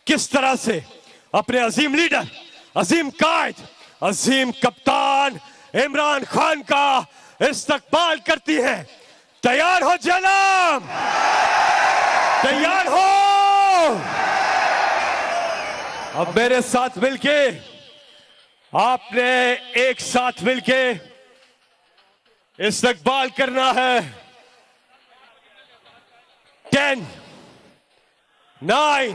किस तरह से अपने अजीम लीडर, अजीम कायद, अजीम कप्तान इमरान खान का इस्तकबाल करती है। तैयार हो जनाब, तैयार हो। अब मेरे साथ मिलके आपने एक साथ मिलके इस्तकबाल करना है। 10, 9,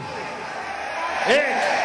8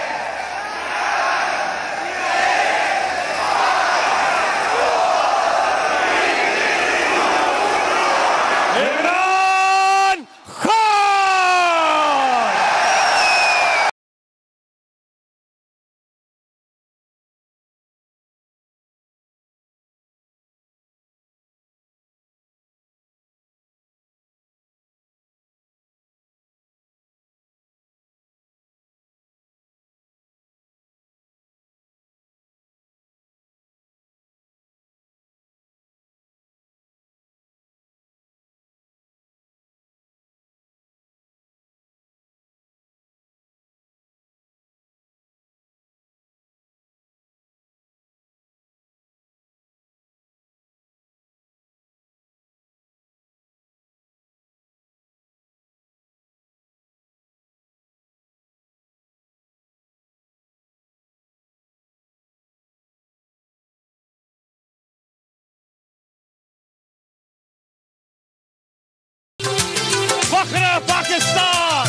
पाकिस्तान,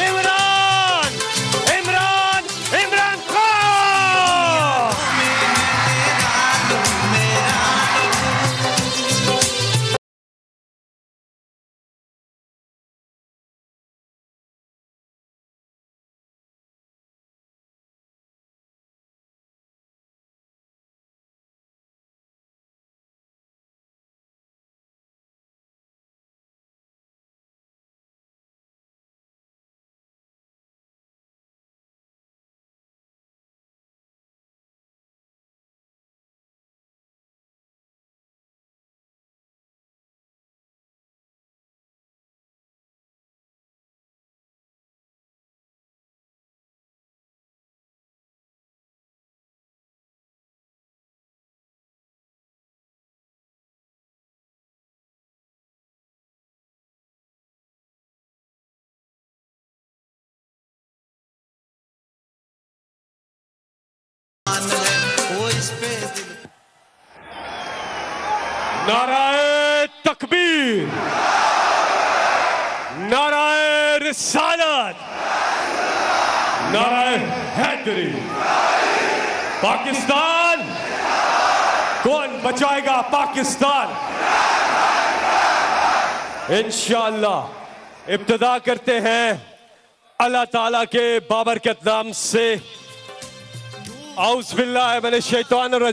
इमरान इमरान इमरान खान। नाराए तकबीर, नाराए रिसालत, नाराए हैदरी। पाकिस्तान, कौन बचाएगा पाकिस्तान? इंशाअल्लाह। इब्तिदा करते हैं अल्लाह ताला के बाबरकत नाम से। औज़ बिल्लाहि मिनश शैतानिर रजीम।